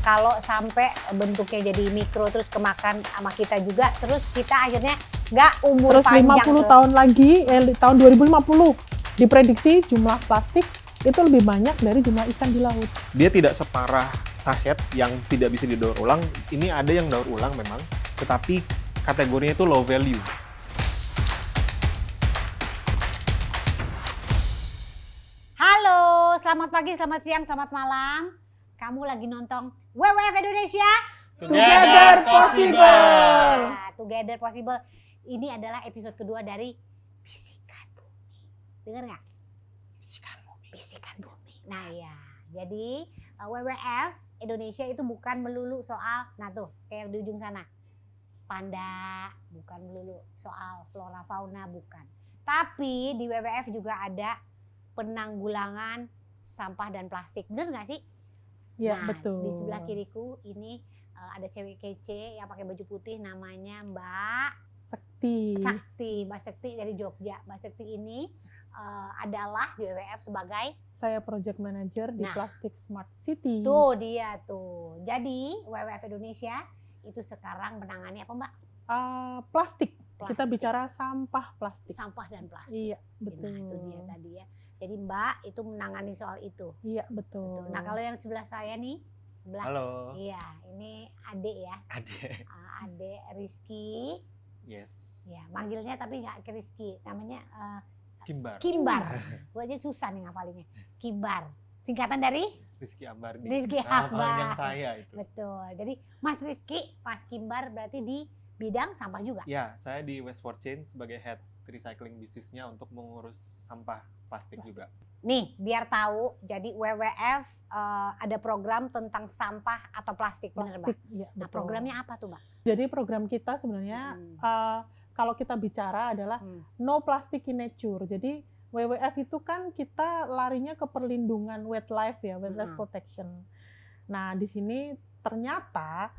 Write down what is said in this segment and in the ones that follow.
kalau sampai bentuknya jadi mikro terus kemakan sama kita juga, terus kita akhirnya nggak umur Terus panjang. 50 tahun lagi, tahun 2050 diprediksi jumlah plastik itu lebih banyak dari jumlah ikan di laut. Dia tidak separah saset yang tidak bisa didaur ulang. Ini ada yang daur ulang memang, tetapi kategorinya itu low value. Halo, selamat pagi, selamat siang, selamat malam. Kamu lagi nonton WWF Indonesia? Together Possible. Nah, Together Possible. Ini adalah episode kedua dari Bisikan Bumi. Dengar nggak? Bisikan bumi. Bisikan Bumi. Nah ya, jadi WWF Indonesia itu bukan melulu soal, nah tuh kayak di ujung sana, panda, bukan melulu soal flora fauna, bukan. Tapi di WWF juga ada penanggulangan sampah dan plastik, bener nggak sih? Iya, Nah, betul. di sebelah kiriku ini ada cewek kece yang pakai baju putih, namanya Mbak Sakti. Mbak Sekti dari Jogja. Mbak Sekti ini adalah di WWF sebagai, Saya project manager di Nah. Plastic Smart City. tuh dia tuh. Jadi WWF Indonesia itu sekarang menangani apa Mbak? Plastik. Kita Plastik. bicara sampah plastik. Sampah dan plastik. Iya, betul. Nah itu dia tadi ya. Jadi Mbak itu menangani soal itu. Iya, betul. Nah kalau yang sebelah saya nih, sebelah, Halo, iya ini adik ya, Ade. adik Rizky. Yes. Ya manggilnya tapi nggak ke Rizky, namanya Kimbar. Kimbar. Gue aja susah nih ngapalinnya. Kimbar. Singkatan dari? Rizky Ambardi. Rizky Nama Ambar. panjang saya itu. Betul. Jadi Mas Rizky, Mas Kimbar berarti di bidang sampah juga. Ya, saya di Waste for Change sebagai head recycling bisnisnya untuk mengurus sampah plastik juga. Nih, biar tahu, jadi WWF ada program tentang sampah atau plastik, bener Mbak? Plastik, iya, Nah, betul. programnya apa tuh, Mbak? Jadi program kita sebenarnya kalau kita bicara adalah Hmm. no plastic in nature. Jadi WWF itu kan kita larinya ke perlindungan wildlife ya, wildlife Mm-mm. protection. Nah, di sini ternyata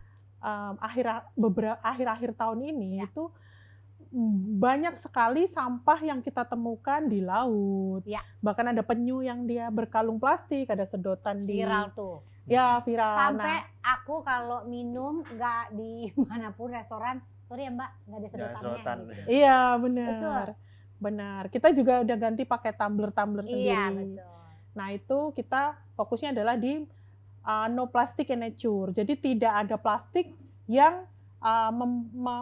akhir-akhir tahun ini Ya. itu banyak sekali sampah yang kita temukan di laut. Ya. Bahkan ada penyu yang dia berkalung plastik, ada sedotan Viral tuh. Ya, viral. Sampai Nah, aku kalau minum nggak di manapun restoran, sorry ya Mbak, nggak ada sedotannya. sedotan. Gitu. iya, benar. Betul. Benar. Kita juga udah ganti pakai tumbler-tumbler sendiri. Iya, betul. Nah, itu kita fokusnya adalah di no plastic in nature. Jadi tidak ada plastik yang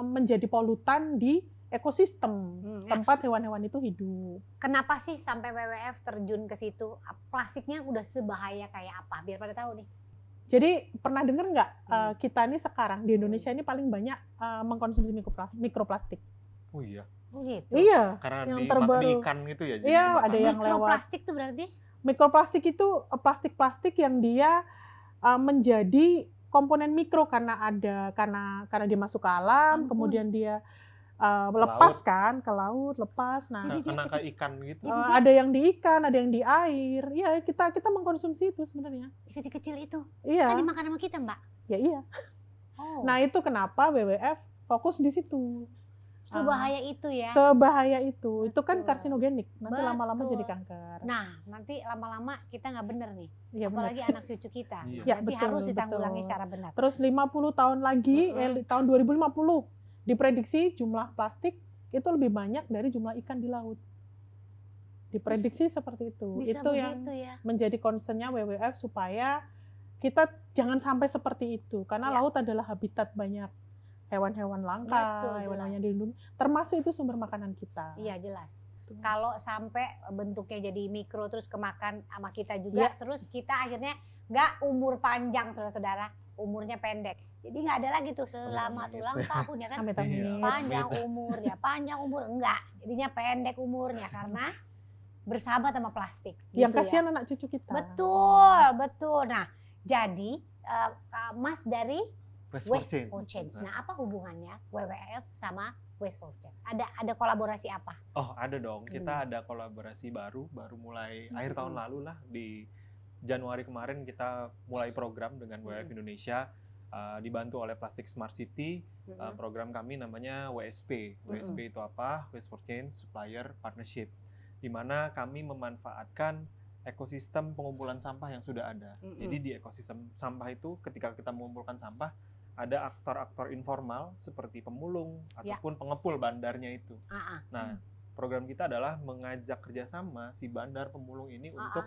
menjadi polutan di ekosistem tempat hewan-hewan itu hidup. Kenapa sih sampai WWF terjun ke situ? Plastiknya udah sebahaya kayak apa? Biar pada tahu nih. Jadi pernah dengar nggak kita nih sekarang di Indonesia ini paling banyak mengkonsumsi mikroplastik? Oh iya, Oh gitu. Iya, karena yang dimakan terbaru. ikan gitu ya. Iya, dimakan. ada yang lewat. Mikroplastik tuh berarti? Mikroplastik itu plastik-plastik yang dia menjadi komponen mikro karena dia masuk ke alam, Ampun. kemudian dia lepas kan ke laut, lepas. Nah, Jadi dia Kena ke ikan gitu. Jadi dia- ada yang di ikan, ada yang di air. Ya, kita mengkonsumsi itu sebenarnya. kecil-kecil itu. Iya, Kan dimakan sama kita, Mbak. ya iya. Oh. Nah, itu kenapa WWF fokus di situ. Sebahaya itu ya. Sebahaya itu. Itu kan Betul. karsinogenik. Nanti lama-lama Betul. jadi kanker. Nah, nanti lama-lama kita nggak bener nih. Iya, benar. Apalagi anak cucu kita. Iya. Ya, Berarti betul, harus ditanggulangi betul. secara benar. Terus 50 tahun lagi, tahun 2050, diprediksi jumlah plastik itu lebih banyak dari jumlah ikan di laut. Diprediksi seperti itu. Bisa Itu yang begitu ya. menjadi concern-nya WWF supaya kita jangan sampai seperti itu. Karena Ya. laut adalah habitat banyak hewan-hewan langka, Betul, hewan-hewan yang jelas. dilindungi. Termasuk itu sumber makanan kita. Iya, jelas. Tuh. Kalau sampai bentuknya jadi mikro terus kemakan sama kita juga, Iya. terus kita akhirnya nggak umur panjang, saudara-saudara, umurnya pendek. Jadi nggak ada lagi tuh selamat Gitu. ulang tahun ya kan. Amit-amit. Iya. Panjang umur enggak, jadinya pendek umurnya karena bersahabat sama plastik. Yang gitu kasihan ya. anak cucu kita. Betul. Nah, jadi Mas dari Waste for Waste Change. for Change. Nah, apa hubungannya WWF sama Waste for Change? Ada kolaborasi apa? Oh, ada dong. Kita ada kolaborasi baru mulai akhir tahun lalu lah, di Januari kemarin kita mulai program dengan WWF Indonesia, dibantu oleh Plastic Smart City. Program kami namanya WSP. WSP itu apa? Waste for Change Supplier Partnership. Di mana kami memanfaatkan ekosistem pengumpulan sampah yang sudah ada. Jadi di ekosistem sampah itu ketika kita mengumpulkan sampah, ada aktor-aktor informal seperti pemulung ataupun pengepul bandarnya itu. Nah, program kita adalah mengajak kerjasama si bandar pemulung ini untuk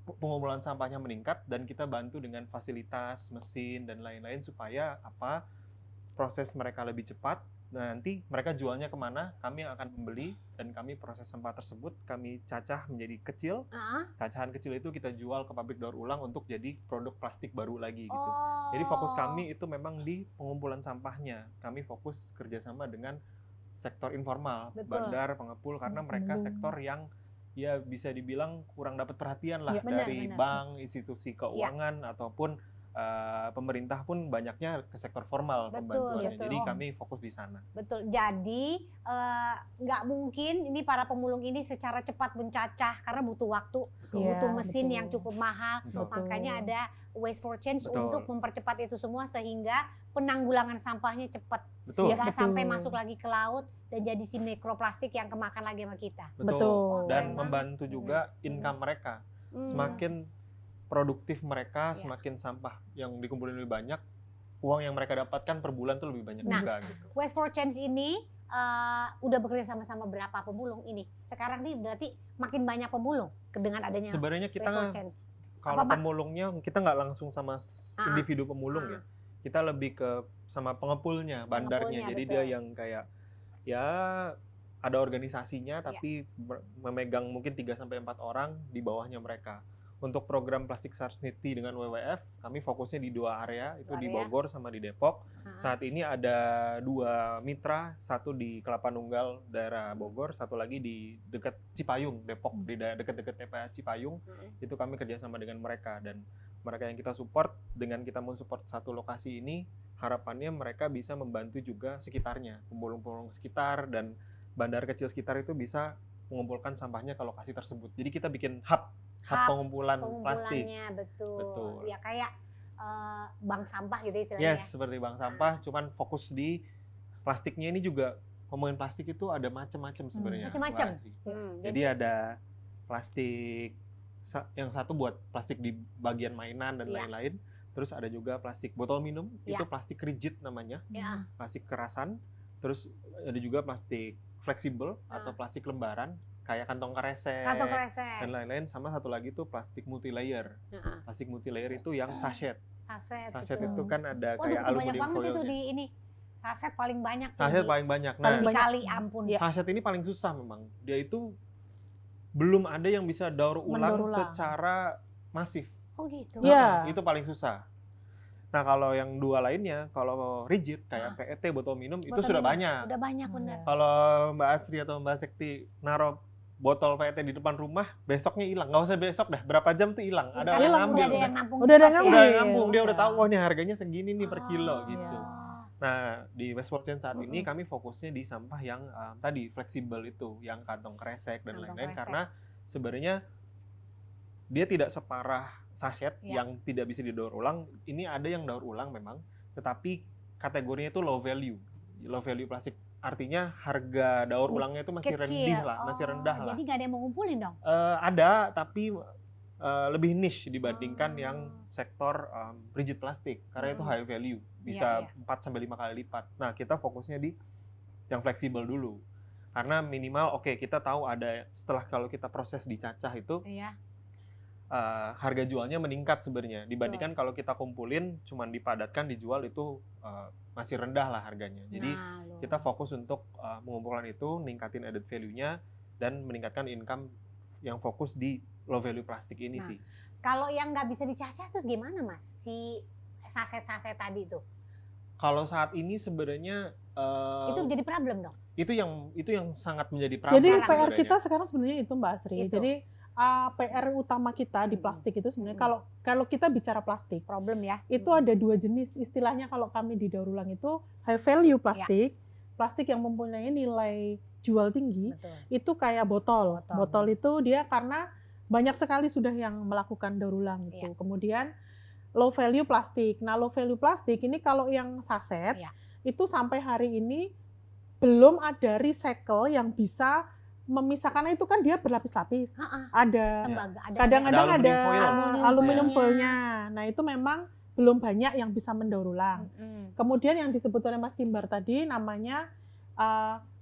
pengumpulan sampahnya meningkat, dan kita bantu dengan fasilitas, mesin, dan lain-lain supaya proses mereka lebih cepat. Nah, nanti mereka jualnya kemana, kami yang akan membeli, dan kami proses sampah tersebut kami cacah menjadi kecil. Cacahan kecil itu kita jual ke pabrik daur ulang untuk jadi produk plastik baru lagi gitu. Jadi fokus kami itu memang di pengumpulan sampahnya. Kami fokus kerjasama dengan sektor informal, bandar, pengepul, karena mereka sektor yang ya bisa dibilang kurang dapat perhatian lah dari bank, institusi keuangan ataupun pemerintah pun banyaknya ke sektor formal pembantuannya. Jadi kami fokus di sana. Betul. Jadi nggak mungkin ini para pemulung ini secara cepat mencacah karena butuh waktu, butuh mesin yang cukup mahal. Makanya ada Waste for Change untuk mempercepat itu semua sehingga penanggulangan sampahnya cepat. Nggak sampai masuk lagi ke laut dan jadi si mikroplastik yang kemakan lagi sama kita. Betul. Dan membantu juga income mereka. Semakin produktif mereka, semakin sampah yang dikumpulin lebih banyak, uang yang mereka dapatkan per bulan tuh lebih banyak juga gitu. Waste for Change ini udah bekerja sama-sama berapa pemulung ini? Sekarang nih berarti makin banyak pemulung dengan adanya sebenarnya kita Waste for Change. Kalau pemulungnya kita nggak langsung sama individu pemulung ya. Kita lebih ke sama pengepulnya, bandarnya. Jadi dia yang kayak ya ada organisasinya tapi memegang mungkin 3 sampai 4 orang di bawahnya mereka. Untuk program Plastic Smart City dengan WWF, kami fokusnya di 2 area, itu di Bogor sama di Depok. Saat ini ada 2 mitra, satu di Kelapa Nunggal daerah Bogor, satu lagi di dekat Cipayung, Depok, di dekat-dekat TPA Cipayung. Itu kami kerjasama dengan mereka, dan mereka yang kita support, dengan kita mensupport satu lokasi ini, harapannya mereka bisa membantu juga sekitarnya, pemulung-pemulung sekitar dan bandar kecil sekitar itu bisa mengumpulkan sampahnya ke lokasi tersebut. Jadi kita bikin hub pengumpulan plastik. Betul. Ya kayak bank sampah gitu istilahnya. Yes, seperti bank sampah, cuman fokus di plastiknya. Ini juga ngomongin plastik itu ada macam-macam sebenarnya. Macam-macam. Jadi ada plastik yang satu buat plastik di bagian mainan dan lain-lain. Terus ada juga plastik botol minum, itu plastik rigid namanya. Plastik kerasan. Terus ada juga plastik fleksibel atau plastik lembaran kayak kantong kresek dan lain-lain, sama satu lagi tuh plastik multilayer. Plastik multilayer itu yang sachet itu kan ada kayak aluminium banyak banget itu foilnya. di ini saset paling banyak. Paling banyak. Nah, dikali ampun. Saset ini paling susah memang. Dia itu belum ada yang bisa daur ulang secara masif. Oh gitu. Itu paling susah. Nah, kalau yang 2 lainnya, kalau rigid kayak PET botol minum itu sudah banyak. Udah banyak benar. Kalau Mbak Asri atau Mbak Sekti naruh botol PET di depan rumah, besoknya hilang. Nggak usah besok dah, berapa jam tuh hilang. Ada orang ngambil. Udah ada yang nampung. Udah ada ngampung. Dia udah tahu, oh ini harganya segini nih per kilo gitu. Nah, di Waste for Change saat ini kami fokusnya di sampah yang tadi fleksibel itu, yang kantong kresek dan lain-lain, karena sebenarnya dia tidak separah sachet yang tidak bisa didaur ulang. Ini ada yang daur ulang memang, tetapi kategorinya itu low value plastik. Artinya harga daur ulangnya itu masih rendah lah. Jadi nggak ada yang mau ngumpulin dong? Ada, tapi lebih niche dibandingkan yang sektor rigid plastik, karena itu high value, bisa 4-5 kali lipat. Nah, kita fokusnya di yang fleksibel dulu, karena minimal kita tahu ada setelah kalau kita proses dicacah itu harga jualnya meningkat sebenarnya dibandingkan kalau kita kumpulin cuman dipadatkan dijual itu masih rendah lah harganya. Jadi kita fokus untuk mengumpulkan itu, ningkatin added value-nya dan meningkatkan income yang fokus di low value plastik ini sih. Kalau yang nggak bisa dicacah terus gimana Mas? Si saset-saset tadi itu? Kalau saat ini sebenarnya itu jadi problem dong. Itu yang sangat menjadi problem. Jadi PR kita sekarang sebenarnya itu Mbak Asri. Jadi PR utama kita di plastik itu sebenarnya kalau kita bicara plastik problem ya, itu ada 2 jenis istilahnya. Kalau kami di daur ulang itu high value plastik, plastik yang mempunyai nilai jual tinggi. Itu kayak botol itu dia karena banyak sekali sudah yang melakukan daur ulang itu. Kemudian low value plastik. Nah, low value plastik ini kalau yang saset itu sampai hari ini belum ada recycle yang bisa memisahkannya itu kan dia berlapis-lapis. Heeh, Ada tembaga ada kadang-kadang Ada ada aluminium foil. aluminium foilnya. foilnya. Nah, itu memang belum banyak yang bisa mendaur ulang. Mm-mm. Kemudian yang disebut oleh Mas Kimbar tadi namanya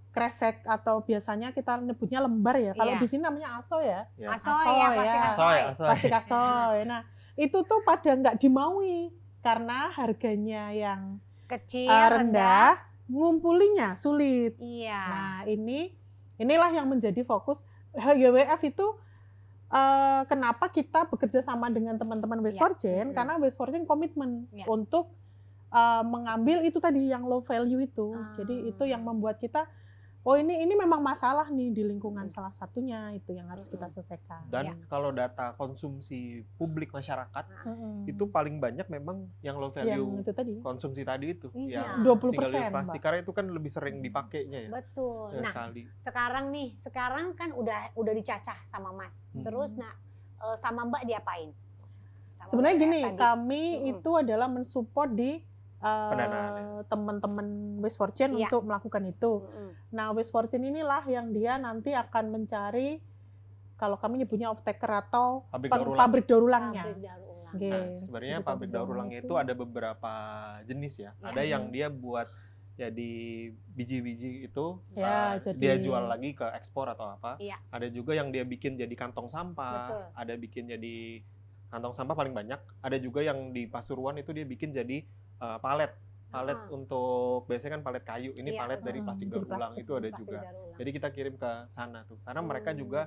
kresek atau biasanya kita nyebutnya lembar ya. Kalau Iya. di sini namanya aso ya. Ya. Asoy Asoy ya, ya. plastik Asoy, asoy. asoy. Plastik asoy. Nah, itu tuh pada nggak dimaui karena harganya yang Kecil, rendah, ngumpulinya sulit. Iya. Nah, inilah yang menjadi fokus YWF itu. Kenapa kita bekerja sama dengan teman-teman Waste Ya. for Change? Karena Waste for Change komitmen Ya. untuk mengambil itu tadi yang low value itu. Jadi itu yang membuat kita, oh ini memang masalah nih di lingkungan, salah satunya itu yang harus kita selesaikan. Dan Ya. kalau data konsumsi publik masyarakat itu Mm-mm. paling banyak memang yang low yang value itu tadi konsumsi tadi itu, Iya. yang 20%, single use plastik, Mbak. karena itu kan lebih sering dipakainya ya. Betul. Ya, Nah, sekali. sekarang kan udah dicacah sama Mas. Terus sama Mbak diapain? Sama sebenarnya WWF gini, tadi. kami itu adalah mensupport di Pendanaan. teman-teman Waste for Change Iya. untuk melakukan itu. Mm-mm. Nah, Waste for Change inilah yang dia nanti akan mencari, kalau kami nyebutnya off-taker atau Pabrik daur ulang. pabrik daur ulangnya. Pabrik daur ulang. Oke. Nah, sebenarnya Jadi pabrik daur ulangnya itu ada beberapa jenis ya. Ada yang dia buat jadi biji-biji itu Ya, dia jadi- jual lagi ke ekspor atau apa. Iya. Ada juga yang dia bikin jadi kantong sampah. Betul. Ada bikin jadi kantong sampah paling banyak. Ada juga yang di Pasuruan itu dia bikin jadi palet. Palet untuk biasanya kan palet kayu. Ini Iya, palet dari betul. plastik Jadi daur ulang plastik, itu ada Plastik juga. daur ulang. Jadi kita kirim ke sana tuh. Karena mereka juga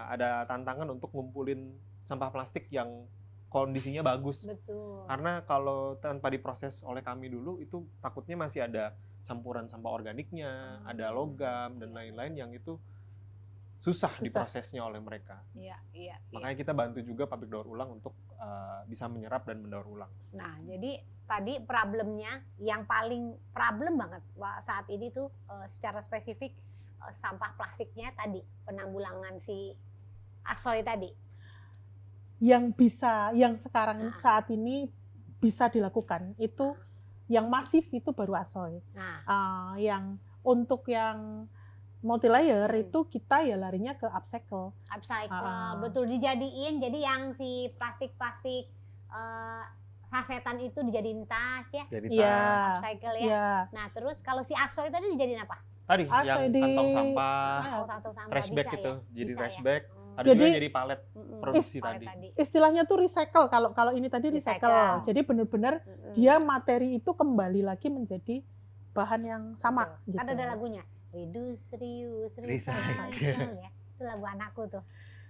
ada tantangan untuk ngumpulin sampah plastik yang kondisinya bagus. Betul. Karena kalau tanpa diproses oleh kami dulu itu takutnya masih ada campuran sampah organiknya, ada logam dan lain-lain yang itu susah diprosesnya oleh mereka. Iya, iya. Makanya kita bantu juga pabrik daur ulang untuk bisa menyerap dan mendaur ulang. Nah, jadi tadi problemnya yang paling problem banget saat ini tuh secara spesifik sampah plastiknya tadi, penanggulangan si asoy tadi. Yang sekarang saat ini bisa dilakukan itu yang masif itu baru asoy. Nah, Yang untuk yang multi layer itu kita ya larinya ke upcycle. upcycle betul dijadiin. Jadi yang si plastik-plastik sasetan itu dijadiin tas ya, Jadi Iya. upcycle ya. Ya. Nah, terus kalau si asoy tadi dijadiin apa? tadi Asoy yang di- kantong sampah, Satu sampah trash bag bisa gitu, ya? jadi Bisa trash ya? bag. Ada Jadi- juga yang jadi palet produksi Palet tadi. Istilahnya tuh recycle, kalau ini tadi recycle. Recycle. Jadi benar-benar dia materi itu kembali lagi menjadi bahan yang sama. Betul. Gitu. Kan ada lagunya reduce, reuse, Recycle. recycle ya. Itu lagu anakku tuh.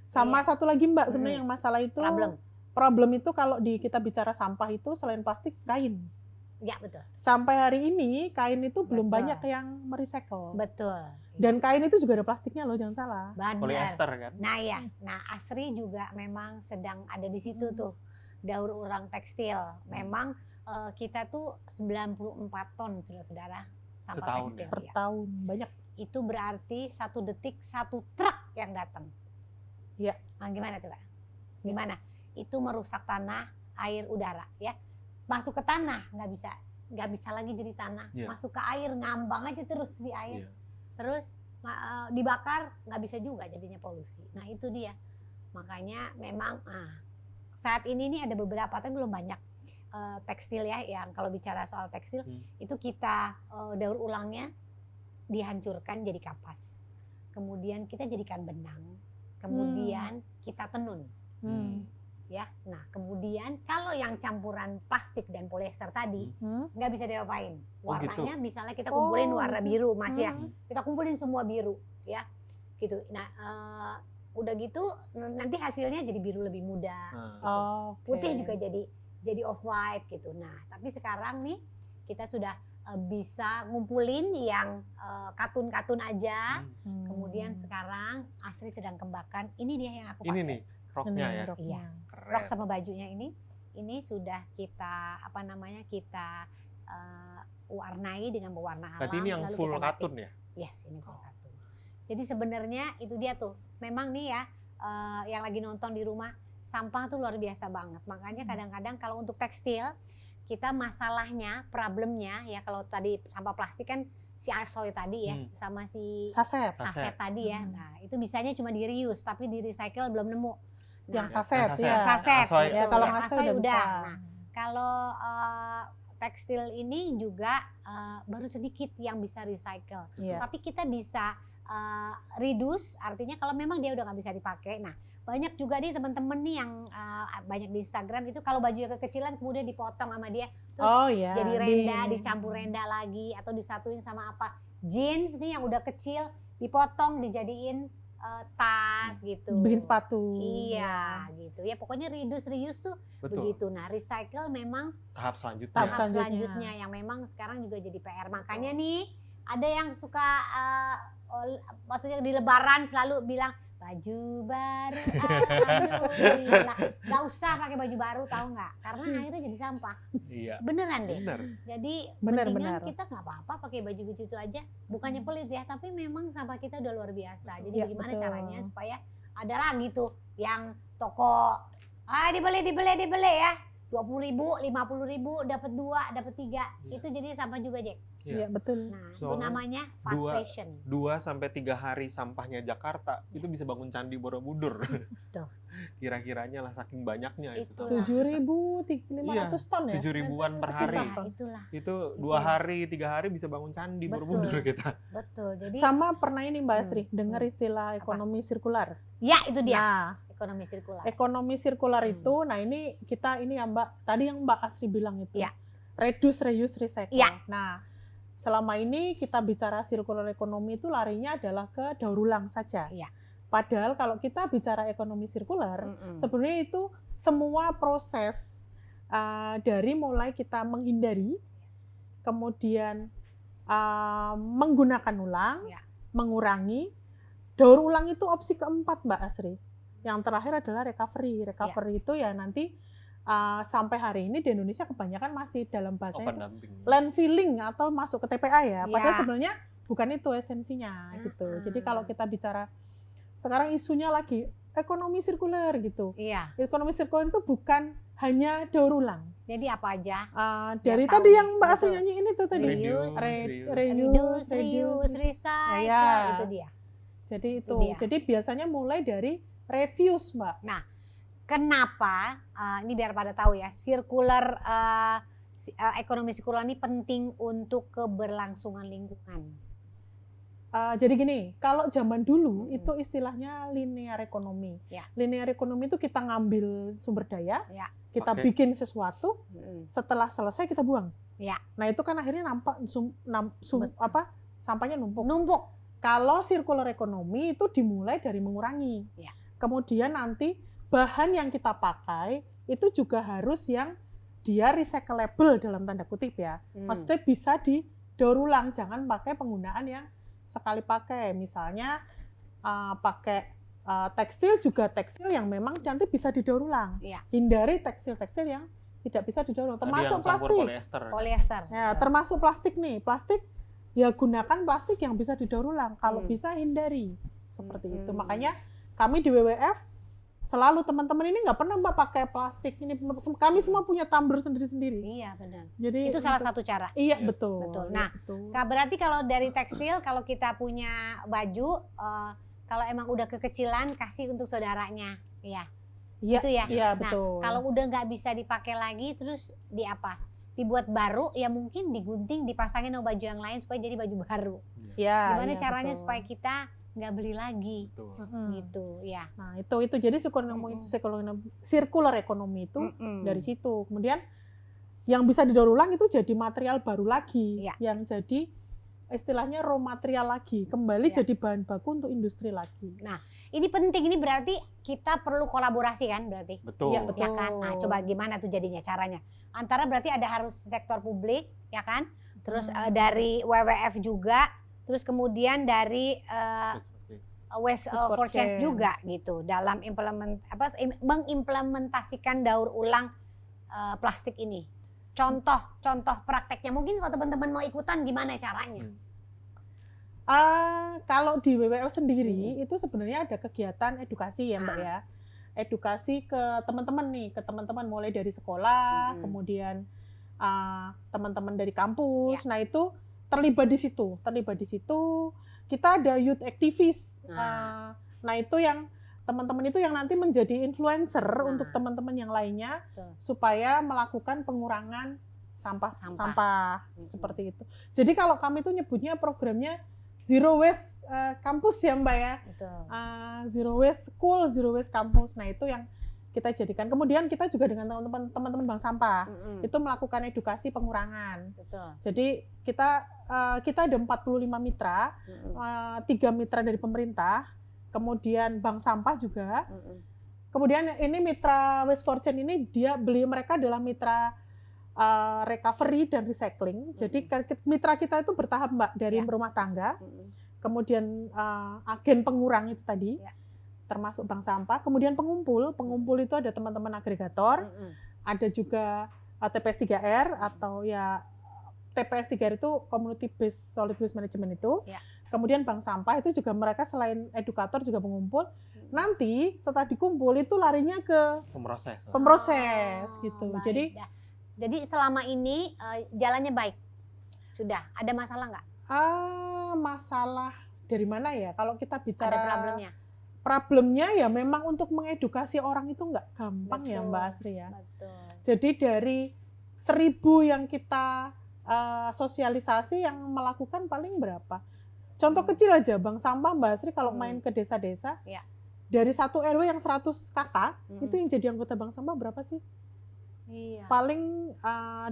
Sama Iya. satu lagi Mbak, sebenarnya yang masalah itu problem itu kalau kita bicara sampah itu selain plastik, kain. Ya, betul. Sampai hari ini kain itu belum Betul. banyak yang merecycle. Betul. Dan kain itu juga ada plastiknya loh, jangan salah. Benar. Polyester kan. Nah ya, nah Asri juga memang sedang ada di situ tuh, daur ulang tekstil. Memang kita tuh 94 ton saudara sampah Setahun tekstil. Per Ya. tahun banyak. Itu berarti 1 detik 1 truk yang datang. Iya. Nah, gimana tuh Pak? Gimana? Itu merusak tanah, air, udara ya. Masuk ke tanah nggak bisa lagi jadi tanah. Iya. Masuk ke air ngambang aja terus di air. Iya. Terus dibakar nggak bisa juga jadinya polusi. Nah itu dia, makanya memang saat ini nih ada beberapa tapi belum banyak tekstil ya, yang kalau bicara soal tekstil itu kita daur ulangnya dihancurkan jadi kapas, kemudian kita jadikan benang, kemudian kita tenun. Ya, nah kemudian kalau yang campuran plastik dan polyester tadi nggak bisa diapain, warnanya misalnya kita kumpulin warna biru Mas ya, kita kumpulin semua biru ya, gitu. Nah udah gitu nanti hasilnya jadi biru lebih muda, gitu. Putih juga jadi off white gitu. Nah tapi sekarang nih kita sudah bisa ngumpulin yang katun-katun aja, kemudian sekarang Asri sedang kembangkan. Ini dia yang aku pakai. Ini nih roknya ya. Iya. Rok sama bajunya ini sudah kita kita warnai dengan pewarna alam. Berarti ini yang lalu full kita batik. katun ya? Yes, ini full katun. Jadi sebenarnya itu dia tuh. Memang nih ya yang lagi nonton di rumah, sampah tuh luar biasa banget. Makanya kadang-kadang kalau untuk tekstil kita masalahnya, problemnya ya, kalau tadi sampah plastik kan si asoy tadi ya, sama si Saset. saset tadi ya. Nah, itu bisanya cuma di reuse, tapi di recycle belum nemu. Nah, Yang saset, saset. ya. yang saset, Asoy. gitu. Ya, kalau Yang asoy asoy udah udah. bisa. Nah, kalau tekstil ini juga baru sedikit yang bisa recycle. Iya. Tapi kita bisa reduce, artinya kalau memang dia udah nggak bisa dipakai. Nah, banyak juga nih teman-teman nih yang banyak di Instagram itu kalau bajunya kekecilan kemudian dipotong sama dia, terus Oh iya. jadi renda, dicampur renda lagi atau disatuin sama apa jeans nih yang udah kecil dipotong dijadiin tas gitu. Bikin sepatu. Iya, gitu. Ya pokoknya reduce reuse tuh Betul. begitu. Nah, recycle memang Tahap selanjutnya. Tahap tahap selanjutnya. selanjutnya yang memang sekarang juga jadi PR. Makanya nih ada yang suka maksudnya di Lebaran selalu bilang baju baru, alhamdulillah. Gak usah pakai baju baru, tahu nggak? Karena akhirnya jadi sampah. Iya. Beneran deh. Benar. Jadi Benar, mendingan benar. kita nggak apa-apa pakai baju-baju itu aja. Bukannya pelit ya, tapi memang sampah kita udah luar biasa. Jadi Ya, bagaimana betul. caranya supaya ada lagi tuh yang toko dibeli ya. 20.000, 50.000 dapat 2, dapat 3. Iya. Itu jadi sampah juga, Jack. Iya, betul. Nah, itu Soalnya namanya fast fashion. 2-3 hari sampahnya Jakarta itu bisa bangun candi Borobudur. Tuh. Kira-kiranya lah saking banyaknya itu. Itulah. 7.500 ton ya. 7.000-an per hari. Itulah. Itu Itulah. 2 hari, 3 hari bisa bangun candi Betul. Borobudur kita. Betul. Jadi Sama pernah ini Mbak Asri, dengar istilah ekonomi sirkular. ya itu dia, Nah, ekonomi sirkular. ekonomi sirkular itu, nah ini kita ini ya Mbak, tadi yang Mbak Asri bilang itu, Iya. reduce, reuse, recycle. Iya. Nah, selama ini kita bicara sirkular ekonomi itu larinya adalah ke daur ulang saja. Iya. Padahal kalau kita bicara ekonomi sirkular, Mm-mm. sebenarnya itu semua proses dari mulai kita menghindari, kemudian menggunakan ulang, Ya. mengurangi, daur ulang itu opsi keempat Mbak Asri. Yang terakhir adalah recovery. Recovery itu ya nanti sampai hari ini di Indonesia kebanyakan masih dalam bahasanya Open dumping. landfilling atau masuk ke TPA ya. Padahal Ya. sebenarnya bukan itu esensinya gitu. Jadi kalau kita bicara sekarang isunya lagi ekonomi sirkuler gitu. Iya. Ekonomi sirkuler itu bukan hanya daur ulang. Jadi apa aja? Dari Biar tahu tadi nih. yang Mbak Asri Betul. nyanyiin itu tadi. Reduce, Reuse, reduce, recycle, Ya. itu dia. Jadi Itu itu. dia. Jadi biasanya mulai dari reviews, Mbak. Kenapa? Ini biar pada tahu ya, sirkular ekonomi sirkular ini penting untuk keberlangsungan lingkungan. Jadi gini, kalau zaman dulu Hmm. itu istilahnya linear ekonomi. Ya. Linear ekonomi itu kita ngambil sumber daya, Ya. kita Oke. bikin sesuatu, Mm-mm. setelah selesai kita buang. Ya. Nah itu kan akhirnya nampak Betul. sampahnya numpuk. Numpuk. Kalau circular ekonomi itu dimulai dari mengurangi. Ya. Kemudian nanti bahan yang kita pakai itu juga harus yang dia recyclable dalam tanda kutip ya. Maksudnya bisa didaur ulang, jangan pakai penggunaan yang sekali pakai. Misalnya pakai tekstil juga tekstil yang memang nanti bisa didaur ulang. Iya. Hindari tekstil-tekstil yang tidak bisa didaur ulang, Tadi termasuk yang campur plastik. polyester. Polyester. Ya, termasuk plastik nih. Plastik ya gunakan plastik yang bisa didaur ulang. Kalau bisa hindari seperti itu. Makanya kami di WWF selalu teman-teman ini nggak pernah Mbak pakai plastik. Ini kami semua punya tumbler sendiri-sendiri. Iya benar. Jadi Itu salah satu cara. Iya, Yes. betul. Betul. Iya, Nah, betul. Berarti kalau dari tekstil, kalau kita punya baju, kalau emang udah kekecilan kasih untuk saudaranya, iya. Iya, Itu ya. iya, Nah, betul. kalau udah nggak bisa dipakai lagi, terus di apa? Dibuat baru, ya mungkin digunting, dipasangin sama baju yang lain supaya jadi baju baru. ya, Gimana iya, caranya betul. supaya kita nggak beli lagi, Betul. Mm-mm. gitu, ya. Nah, itu jadi circular ekonomi itu dari situ. Kemudian yang bisa didaur ulang itu jadi material baru lagi, Iya. yang jadi istilahnya raw material lagi, kembali Iya. jadi bahan baku untuk industri lagi. Ini penting, ini berarti kita perlu kolaborasi kan, berarti. Betul. Iya, betul. Ya kan? Nah, coba gimana tuh jadinya caranya? Antara berarti ada harus sektor publik, ya kan? Terus dari WWF juga, terus kemudian dari Waste for Change juga gitu dalam mengimplementasikan daur ulang plastik ini. Contoh prakteknya mungkin kalau teman-teman mau ikutan gimana caranya? Kalau di WWF sendiri itu sebenarnya ada kegiatan edukasi ya Mbak ya. Edukasi ke teman-teman nih, ke teman-teman mulai dari sekolah, kemudian teman-teman dari kampus. Nah itu terlibat di situ. Kita ada youth activist. Nah itu yang teman-teman itu yang nanti menjadi influencer untuk teman-teman yang lainnya, Betul. supaya melakukan pengurangan sampah seperti itu. Jadi kalau kami itu nyebutnya programnya Zero Waste Campus ya Mbak ya. Betul. Zero Waste School, Zero Waste Campus. Nah itu yang kita jadikan. Kemudian kita juga dengan teman-teman bank sampah itu melakukan edukasi pengurangan. Betul. Jadi kita ada 45 mitra, 3 mitra dari pemerintah, kemudian bank sampah juga. Kemudian ini mitra Waste for Change ini mereka adalah mitra recovery dan recycling. Jadi mitra kita itu bertahap Mbak, dari rumah tangga, kemudian agen pengurang itu tadi, termasuk bank sampah, kemudian pengumpul itu ada teman-teman agregator, ada juga TPS 3R atau ya TPS 3R itu Community Based Solid Waste Management itu. Kemudian bank sampah itu juga mereka selain edukator juga mengumpul. Nanti setelah dikumpul itu larinya ke pemproses gitu. Baik. Jadi selama ini jalannya baik. Sudah, ada masalah nggak? Masalah dari mana ya? Kalau kita bicara Ada problemnya. Problemnya ya memang untuk mengedukasi orang itu nggak gampang. Betul. Ya Mbak Asri ya. Betul. Jadi dari 1.000 yang kita sosialisasi yang melakukan paling berapa? Contoh kecil aja, bank sampah Mbak Asri kalau main ke desa-desa, dari 1 RW yang 100 kakak, itu yang jadi anggota bank sampah berapa sih? Iya. Paling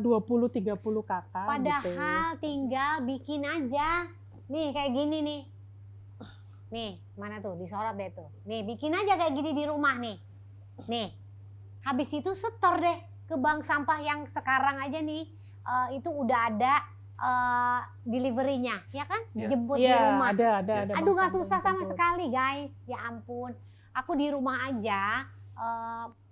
20-30 kakak. Padahal tinggal bikin aja. Nih kayak gini nih. Nih, mana tuh? Disorot deh tuh. Nih, bikin aja kayak gini di rumah nih. Nih. Habis itu setor deh ke bank sampah yang sekarang aja nih. Itu udah ada delivery-nya, ya kan? Jemput di rumah. Ada. Aduh, nggak susah sama sekali, guys. Ya ampun. Aku di rumah aja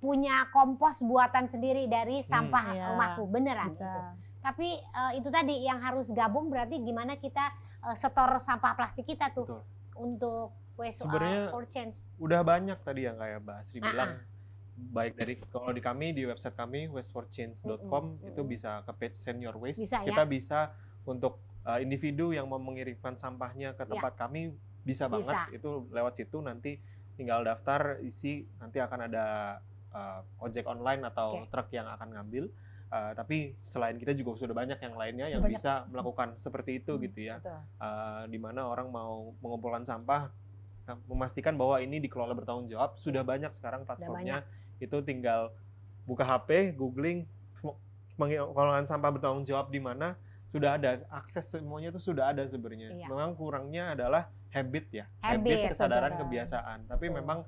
punya kompos buatan sendiri dari sampah rumahku, beneran itu. Tapi itu tadi yang harus gabung berarti gimana kita setor sampah plastik kita tuh. Betul. Untuk Waste for Change. Udah banyak tadi yang kayak Mbak Asri bilang, baik dari kalau di kami di website kami wasteforchange.com itu bisa ke page Send Your Waste. Kita bisa untuk individu yang mau mengirimkan sampahnya ke tempat kami bisa banget, itu lewat situ nanti tinggal daftar, isi, nanti akan ada ojek online atau truk yang akan ngambil. Tapi selain kita juga sudah banyak yang lainnya yang bisa melakukan seperti itu gitu ya. Di mana orang mau mengumpulkan sampah, memastikan bahwa ini dikelola bertanggung jawab. Sudah banyak sekarang platformnya. Itu tinggal buka HP, googling pengelolaan sampah bertanggung jawab di mana, sudah ada akses, semuanya itu sudah ada sebenarnya. Memang kurangnya adalah habit ya, habit kesadaran, kebiasaan. Tapi memang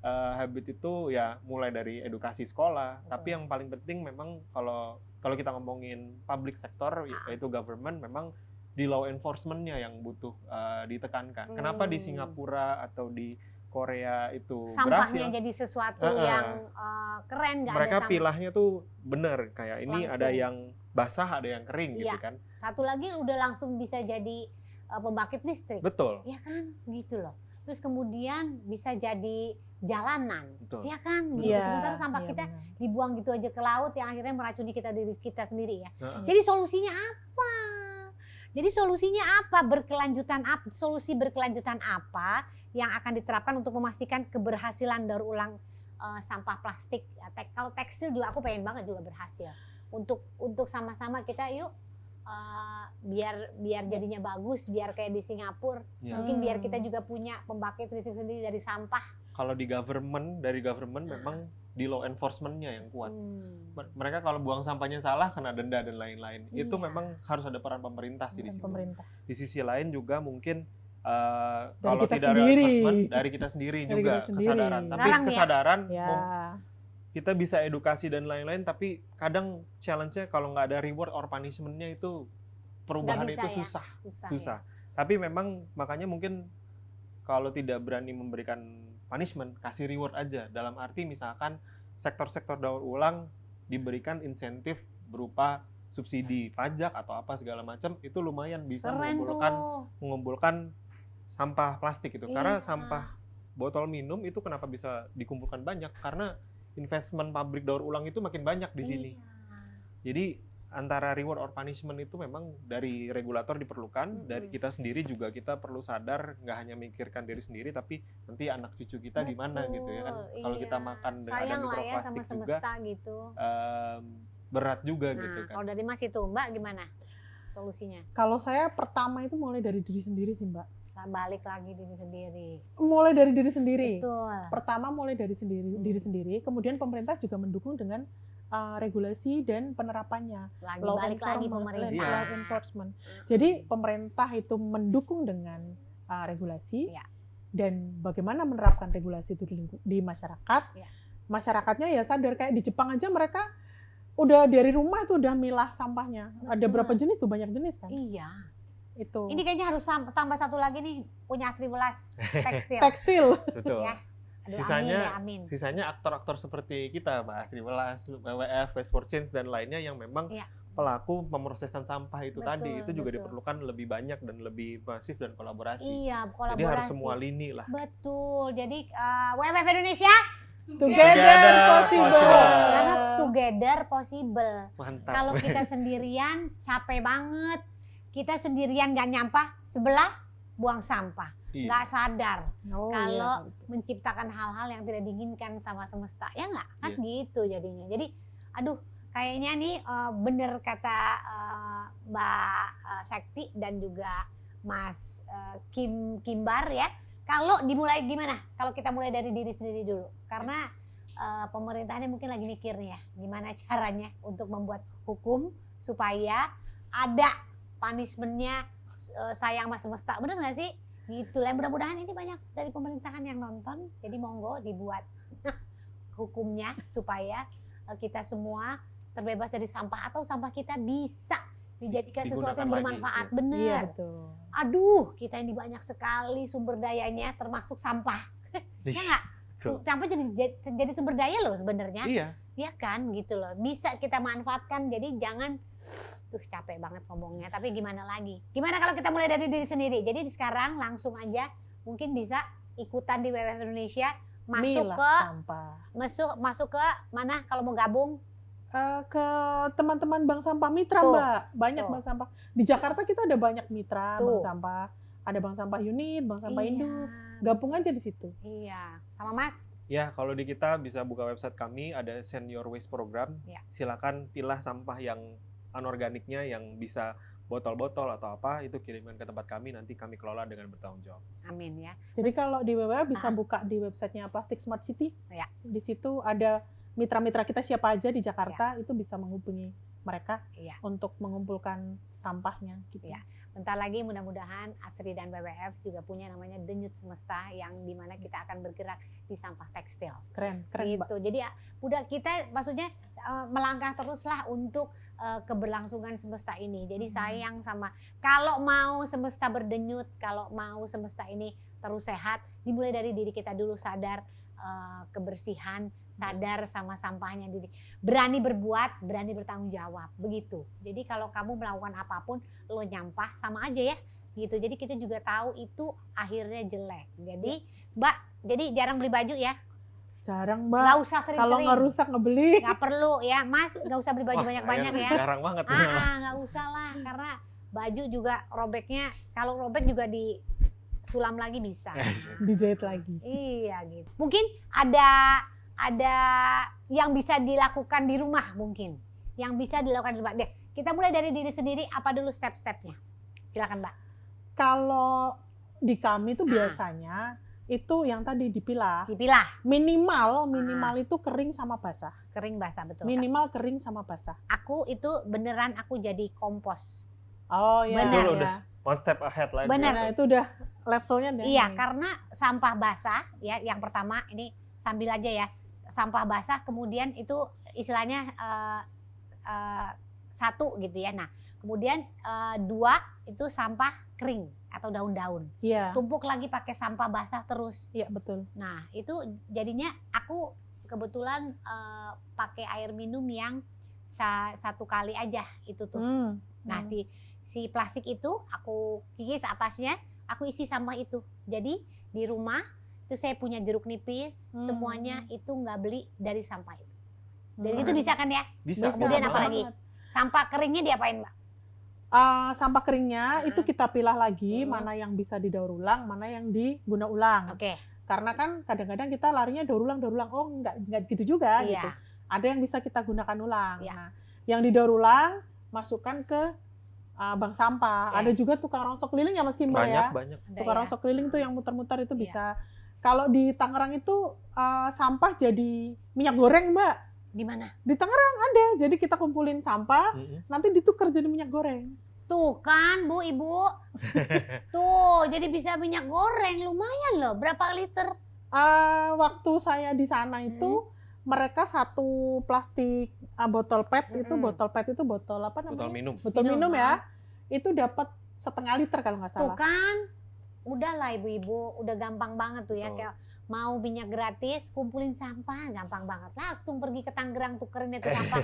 habit itu ya mulai dari edukasi sekolah. Tapi yang paling penting memang kalau kita ngomongin public sector yaitu government, memang di law enforcement-nya yang butuh ditekankan. Kenapa di Singapura atau di Korea itu sampahnya berhasil jadi sesuatu yang keren, nggak mereka ada sampah. pilahnya tuh bener, kayak ini langsung. Ada yang basah, ada yang kering gitu kan. Satu lagi udah langsung bisa jadi pembangkit listrik. Betul. Ya kan, gitu loh. Terus kemudian bisa jadi jalanan. Betul. Ya kan, gitu. Sementara sampah kita dibuang gitu aja ke laut yang akhirnya meracuni diri kita sendiri ya. Jadi solusinya apa? Solusi berkelanjutan apa yang akan diterapkan untuk memastikan keberhasilan daur ulang sampah plastik? Ya, kalau tekstil juga aku pengen banget juga berhasil. Untuk sama-sama kita yuk biar jadinya bagus, biar kayak di Singapura. Mungkin biar kita juga punya pembangkit listrik sendiri dari sampah. Kalau dari government memang di law enforcement-nya yang kuat. Mereka kalau buang sampahnya salah kena denda dan lain-lain. Itu memang harus ada peran pemerintah sih di situ. Di sisi lain juga mungkin kalau tidak ada enforcement dari kita sendiri juga kesadaran. Tapi kesadaran kita bisa edukasi dan lain-lain, tapi kadang challenge-nya kalau nggak ada reward or punishment-nya itu perubahan itu susah. Ya. Tapi memang makanya mungkin kalau tidak berani memberikan punishment, kasih reward aja. Dalam arti misalkan sektor-sektor daur ulang diberikan insentif berupa subsidi pajak atau apa segala macam, itu lumayan bisa mengumpulkan sampah plastik itu. Karena sampah botol minum itu kenapa bisa dikumpulkan banyak? Karena investment pabrik daur ulang itu makin banyak di sini. Jadi antara reward or punishment itu memang dari regulator diperlukan, dari kita sendiri juga kita perlu sadar nggak hanya mikirkan diri sendiri tapi nanti anak cucu kita gimana gitu ya kan. Betul, Kalau kita iya. makan dengan ada Sayang lah ya sama mikroplastik juga semesta gitu. berat juga Nah, gitu kan. kalau dari Mas itu Mbak gimana solusinya? Kalau saya pertama itu mulai dari diri sendiri sih Mbak. Nah, balik lagi diri sendiri. Mulai dari diri sendiri. Betul. Pertama mulai dari diri sendiri, kemudian pemerintah juga mendukung dengan regulasi dan penerapannya. Balik lagi pemerintah. Law enforcement. Jadi pemerintah itu mendukung dengan regulasi Iya. dan bagaimana menerapkan regulasi itu di masyarakat. Iya. Masyarakatnya ya sadar, kayak di Jepang aja mereka udah dari rumah itu udah milah sampahnya. Ada Betul. berapa jenis tuh, banyak jenis kan? Iya. Itu. Ini kayaknya harus tambah satu lagi nih, punya Asri Welas tekstil. Tekstil. Betul. Ya. Aduh, Sisanya- amin. Sisanya aktor-aktor seperti kita, Mbak Asri Welas, WWF, Waste for Change dan lainnya yang memang Iya. pelaku pemrosesan sampah itu Betul, tadi itu juga betul. diperlukan lebih banyak dan lebih masif dan kolaborasi. Iya, Jadi kolaborasi. harus semua lini lah. Betul. Jadi WWF Indonesia Together possible. karena together possible. Mantap. Kalau kita sendirian capek banget. Kita sendirian gak nyampah, sebelah buang sampah. Iya. Nggak sadar Oh, kalau iya. menciptakan hal-hal yang tidak diinginkan sama semesta. Ya nggak? Kan Yes. gitu jadinya. Jadi aduh kayaknya nih bener kata Mbak Sekti dan juga Mas Kimbar ya. Kalau dimulai gimana? Kalau kita mulai dari diri sendiri dulu. Karena pemerintahnya mungkin lagi mikir nih ya, gimana caranya untuk membuat hukum supaya ada punishment-nya sayang sama semesta. Bener nggak sih? Gitu lah. Mudah-mudahan ini banyak dari pemerintahan yang nonton. Jadi monggo dibuat hukumnya supaya kita semua terbebas dari sampah atau sampah kita bisa dijadikan sesuatu yang Digunakan lagi, bermanfaat. yes. Bener. Iya, betul. Aduh, kita ini banyak sekali sumber dayanya termasuk sampah. Ih, Ya nggak? betul. Sampah jadi sumber daya loh sebenarnya. Iya. Ya kan gitu loh. Bisa kita manfaatkan. Jadi jangan capek banget ngomongnya. Tapi gimana lagi? Gimana kalau kita mulai dari diri sendiri? Jadi sekarang langsung aja mungkin bisa ikutan di WWF Indonesia masuk Milah ke sampah. masuk ke mana kalau mau gabung? Ke teman-teman bank sampah mitra, Tuh, Mbak. Banyak tuh. bank sampah. Di Jakarta kita ada banyak mitra Tuh. bank sampah. Ada bank sampah unit, bank sampah Iya, induk. Gabung aja di situ. Iya. Sama Mas? Ya, kalau di kita bisa buka website kami, ada Senior Waste Program. Ya. Silakan pilah sampah yang anorganiknya yang bisa botol-botol atau apa, itu kirimkan ke tempat kami, nanti kami kelola dengan bertanggung jawab. Amin ya. Jadi kalau di WWF bisa buka di websitenya Plastic Smart City. Ya. Di situ ada mitra-mitra kita siapa aja di Jakarta, itu bisa menghubungi mereka Iya. untuk mengumpulkan sampahnya gitu. Iya. Bentar lagi mudah-mudahan Asri dan WWF juga punya namanya Denyut Semesta yang dimana kita akan bergerak di sampah tekstil. Keren, keren, Mbak. Gitu. Jadi udah kita maksudnya melangkah teruslah untuk keberlangsungan semesta ini. Jadi sayang sama kalau mau semesta berdenyut, kalau mau semesta ini terus sehat, dimulai dari diri kita dulu sadar kebersihan, sadar sama sampahnya diri. Berani berbuat, berani bertanggung jawab. Begitu. Jadi kalau kamu melakukan apapun, lo nyampah sama aja ya. Gitu. Jadi kita juga tahu itu akhirnya jelek. Jadi Mbak, jadi jarang beli baju ya. Jarang, Mbak. Nggak usah Kalau sering-sering. nggak rusak nggak beli. Nggak perlu ya, Mas. Nggak usah beli baju Wah, banyak-banyak saya ya. Jarang banget. Nggak usah lah. Karena baju juga robeknya, kalau robek juga disulam lagi bisa. Dijahit lagi. Iya gitu. Mungkin ada yang bisa dilakukan di rumah mungkin. Yang bisa dilakukan di rumah. Deh, kita mulai dari diri sendiri. Apa dulu step-stepnya? Silakan Mbak. Kalau di kami tuh biasanya itu yang tadi dipilah. Dipilah. Minimal itu kering sama basah. Kering basah betul. Minimal kering sama basah. Aku itu beneran aku jadi kompos. Oh iya. Benar, Itu ya. udah one step ahead lagi. Benar. Nah, itu udah levelnya udah Iya, ini. karena sampah basah ya yang pertama ini sambil aja ya. Sampah basah kemudian itu istilahnya satu gitu ya. Nah, kemudian dua itu sampah kering atau daun-daun. Iya. Tumpuk lagi pakai sampah basah terus. Iya, betul. Nah, itu jadinya aku kebetulan pakai air minum yang satu kali aja itu tuh. Nah, si plastik itu aku kikis atasnya, aku isi sampah itu. Jadi di rumah itu saya punya jeruk nipis, semuanya itu nggak beli dari sampah itu. Dan itu bisa kan ya? Bisa. Kemudian bisa apa banget. lagi? Sampah keringnya diapain, Mbak? Sampah keringnya itu kita pilah lagi, Hmm. mana yang bisa didaur ulang, mana yang diguna ulang. Oke. Karena kan kadang-kadang kita larinya daur ulang. Oh, enggak gitu juga Iya. gitu. Ada yang bisa kita gunakan ulang. Iya. Nah, yang didaur ulang masukkan ke bank sampah. Oke. Ada juga tukang rongsok keliling ya Mas Kimber ya. Banyak. Ada Tukang ya? rongsok keliling tuh yang muter-muter itu Iya. bisa. Kalau di Tangerang itu sampah jadi minyak goreng, Mbak. Di mana? Di Tangerang ada. Jadi kita kumpulin sampah, nanti ditukar jadi minyak goreng. Tuh kan, Bu, Ibu. Tuh, jadi bisa minyak goreng. Lumayan loh. Berapa liter? Waktu saya di sana itu mereka satu plastik botol PET itu botol apa namanya? Botol minum. Botol Minum, minum ya. Itu dapat 1,5 liter kalau nggak Tuh salah. kan. Udahlah Ibu-ibu, udah gampang banget tuh ya. Betul. Kayak mau minyak gratis, kumpulin sampah, gampang banget. Langsung pergi ke Tangerang tukerin itu sampah.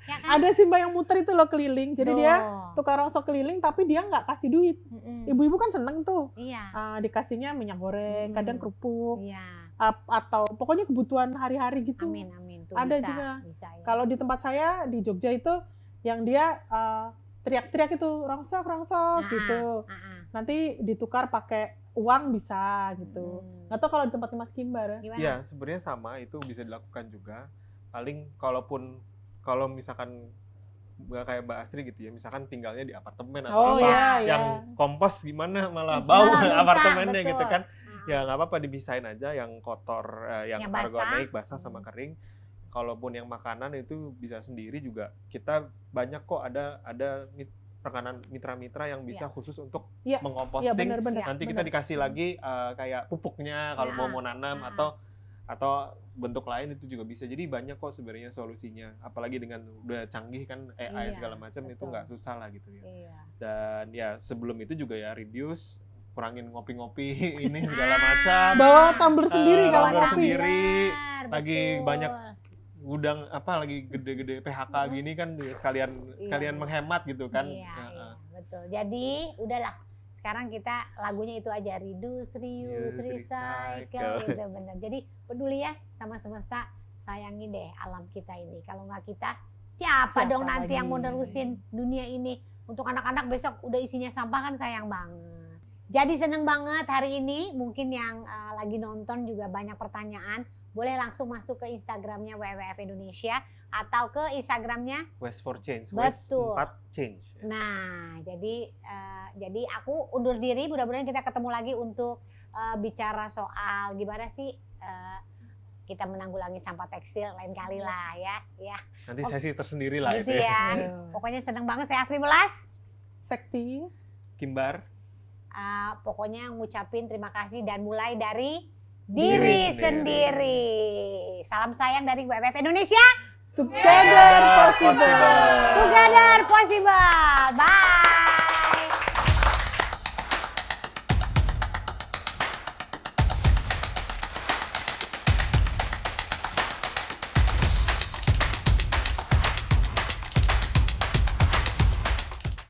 Ya kan? Ada sih Mbak yang muter itu loh keliling. Jadi Tuh. dia tukang rongsok keliling tapi dia nggak kasih duit. Mm-mm. Ibu-ibu kan seneng tuh. Iya. Dikasihnya minyak goreng, kadang kerupuk, Iya. atau pokoknya kebutuhan hari-hari gitu. Amin, amin. Tuh Ada bisa, juga. Bisa ya. Kalau di tempat saya di Jogja itu yang dia teriak-teriak itu rongsok gitu. Nanti ditukar pakai uang bisa gitu. Nggak tahu kalau di tempatnya Mas Kimbar. Gimana? Iya, sebenarnya sama, itu bisa dilakukan juga. Paling kalau misalkan nggak kayak Mbak Astri gitu ya, misalkan tinggalnya di apartemen atau Oh apa, iya, yang iya. kompos gimana malah bau Malah rusak, apartemennya betul. gitu kan. Ah. Ya nggak apa-apa, dipisahin aja yang kotor, yang Yang basah. organik, basah sama kering. Kalaupun yang makanan itu bisa sendiri juga. Kita banyak kok ada rekanan mitra-mitra yang bisa khusus untuk Iya. Iya mengkomposting. benar-benar. Nanti kita dikasih lagi kayak pupuknya kalau Ya. mau nanam atau bentuk lain itu juga bisa. Jadi banyak kok sebenarnya solusinya. Apalagi dengan udah canggih kan AI Iya, segala macam, itu betul. nggak susah lah gitu ya. Iya. Dan ya sebelum itu juga ya reduce, kurangin ngopi-ngopi ini segala macam. Bawa tumbler sendiri Bawa kalau tumbler ngopi. sendiri. Benar, Lagi betul. banyak gudang lagi gede-gede PHK gini kan sekalian menghemat gitu kan. Iya, iya, betul. Jadi udahlah. Sekarang kita lagunya itu aja, reduce, reuse, Reuse, recycle, recycle. gitu bener. Jadi peduli ya sama semesta, sayangi deh alam kita ini. Kalau nggak kita, siapa dong nanti yang mau lagi? nerusin dunia ini? Untuk anak-anak besok udah isinya sampah kan sayang banget. Jadi seneng banget hari ini. Mungkin yang lagi nonton juga banyak pertanyaan. Boleh langsung masuk ke Instagramnya WWF Indonesia atau ke Instagramnya. Waste for change, waste Betul. 4 change. Nah, jadi aku undur diri. Mudah-mudahan kita ketemu lagi untuk bicara soal gimana sih kita menanggulangi sampah tekstil lain kali lah ya. Nanti sesi tersendiri lah Gitu itu ya. ya. Iya. Pokoknya seneng banget saya Astri Melas. Sekti. Kimbar. Pokoknya ngucapin terima kasih dan mulai dari Diri diri sendiri. Salam sayang dari WWF Indonesia. Together possible. Together possible. Bye.